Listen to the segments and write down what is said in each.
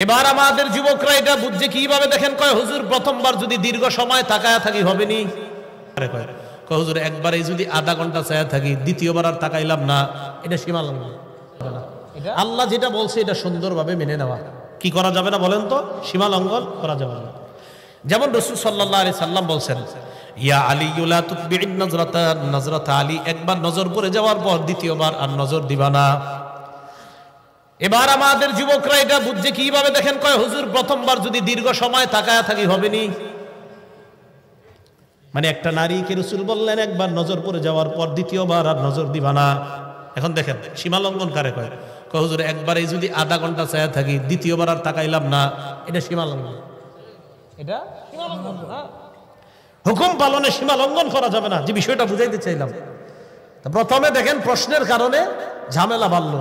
এবার আমাদের যুবকরা এটা বুঝছে কিভাবে দেখেন, কয় হুজুর প্রথমবার যদি দীর্ঘ সময় তাকায়া থাকি হবে নি, কয় হুজুর একবারে যদি আধা ঘন্টা চায়া থাকি দ্বিতীয়বার আর তাকাইলাম না, এটা সীমা লঙ্ঘন। আল্লাহ যেটা বলছে এটা সুন্দরভাবে মেনে নেওয়া কি করা যাবে না বলেন তো? সীমা লঙ্ঘন করা যাবে না। যেমন রাসূল সাল্লাল্লাহু আলাইহি সাল্লাম বলছেন, ইয়া আলী লা তুতবি'ন নজরাতা আলী, একবার নজর পড়ে যাওয়ার পর দ্বিতীয়বার আর নজর দিবা না। এবার আমাদের যুবকরা এটা বুঝছে কিভাবে দেখেন, কয় হুজুর প্রথমবার যদি দীর্ঘ সময় তাকায়া থাকি হবে নি, মানে একটা নারীকে রাসূল বললেন একবার নজর পড়ে যাওয়ার পর দ্বিতীয়বার আর নজর দিবা না। এখন দেখেন সীমা লঙ্ঘন কারে কয়? কয় হুজুর একবারে যদি আধা ঘন্টা চায়া থাকি দ্বিতীয়বার আর তাকাইলাম না, এটা সীমা লঙ্ঘন। এটা সীমা লঙ্ঘন না, হুকুম পালনে সীমা লঙ্ঘন করা যাবে না। যে বিষয়টা বুঝাইতে চাইলাম, প্রথমে দেখেন প্রশ্নের কারণে ঝামেলা বাড়লো,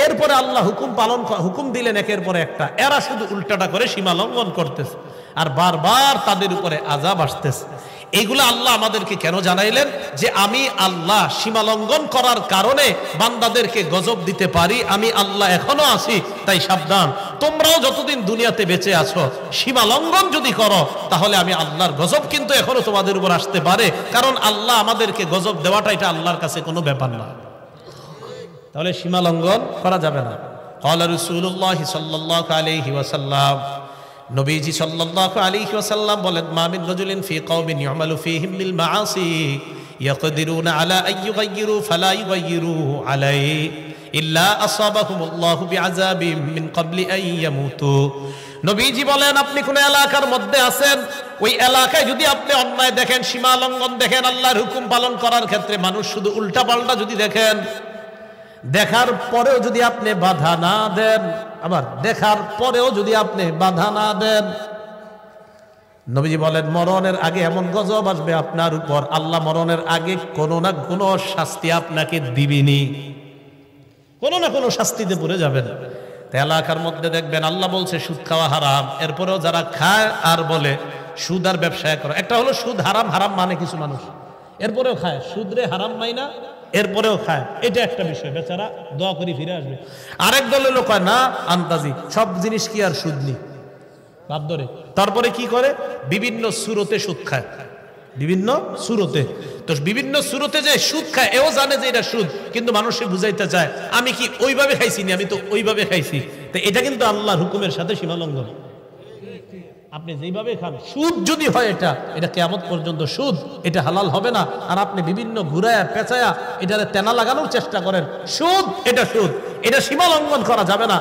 এরপরে আল্লাহ হুকুম দিলেন একের পরে একটা, এরা শুধু উল্টাটা করে সীমা লঙ্ঘন করতেছে আর বারবার তাদের উপরে আযাব আসতেছে। এইগুলো আল্লাহ আমাদেরকে কেন জানাইলেন? যে আমি আল্লাহ সীমা লঙ্ঘন করার কারণে বান্দাদেরকে গজব দিতে পারি, আমি আল্লাহ এখনো আছি, তাই সাবধান। তোমরাও যতদিন দুনিয়াতে বেঁচে আছো সীমা লঙ্ঘন যদি করো তাহলে আমি আল্লাহর গজব কিন্তু এখনো তোমাদের উপর আসতে পারে, কারণ আল্লাহ আমাদেরকে গজব দেওয়াটা এটা আল্লাহর কাছে কোনো ব্যাপার না। তাহলে সীমা লঙ্ঘন করা যাবে না। ক্বালা রাসূলুল্লাহ সাল্লাল্লাহু আলাইহি ওয়াসাল্লাম, নবীজি সাল্লাল্লাহু আলাইহি ওয়াসাল্লাম বলেন, মা মিন রাজুলিন ফি কওমিন ইউমালু ফীহিম বিল মাআসি ইয়াকদিরুনা আলা আন ইউগাইয়িরু ফালা ইউগাইয়িরু আলাইহি ইল্লা আসাবাহুমুল্লাহু বিআযাবিন মিন ক্বাবলি আন ইয়ামুতু। নবীজি বলেন, আপনি কোন এলাকার মধ্যে আছেন, ওই এলাকায় যদি আপনি অন্যায় দেখেন, সীমা লঙ্ঘন দেখেন, আল্লাহর হুকুম পালন করার ক্ষেত্রে মানুষ শুধু উল্টাপাল্টা যদি দেখেন, দেখার পরেও যদি আপনি বাধা না দেন, আবার দেখার পরেও যদি আপনি বাধা না দেন, নবীজি বলেন মরণের আগে এমন গজব আসবে আপনার উপর, আল্লাহ মরণের আগে কোনো না কোনো শাস্তি আপনাকে দিবেনি, কোনো না কোনো শাস্তিতে পড়ে যাবেন। এলাকার মধ্যে দেখবেন আল্লাহ বলছে সুদ খাওয়া হারাম, এরপরেও যারা খায় আর বলে সুদ আর ব্যবসায় করো। একটা হলো সুদ হারাম, হারাম মানে কিছু মানুষ, এরপরেও খায়, সুদরে হারাম মাইনা এরপরেও খায়, এটা একটা বিষয়, বেচারা দোয়া করি ফিরে আসবে। আরেক দলের লোক হয় না আন্তাজি, সব জিনিস কি আর সুদ নি বাদ ধরে, তারপরে কি করে বিভিন্ন সুরতে সুদ খায়, বিভিন্ন সুরতে। তো বিভিন্ন সুরতে যে সুদ খায় এও জানে যে এটা সুদ, কিন্তু মানুষকে বুঝাইতে চায় আমি কি ওইভাবে খাইছি নি, আমি তো ওইভাবে খাইছি। তো এটা কিন্তু আল্লাহর হুকুমের সাথে সীমা লঙ্ঘন। আপনি যেইভাবে খান সুদ যদি হয়, এটা কিয়ামত পর্যন্ত সুদ, এটা হালাল হবে না। আর আপনি বিভিন্ন ঘুরায়া পেঁচায়া এটারে তেনা লাগানোর চেষ্টা করেন, সুদ, এটা সুদ, এটা সীমা লঙ্ঘন করা যাবে না।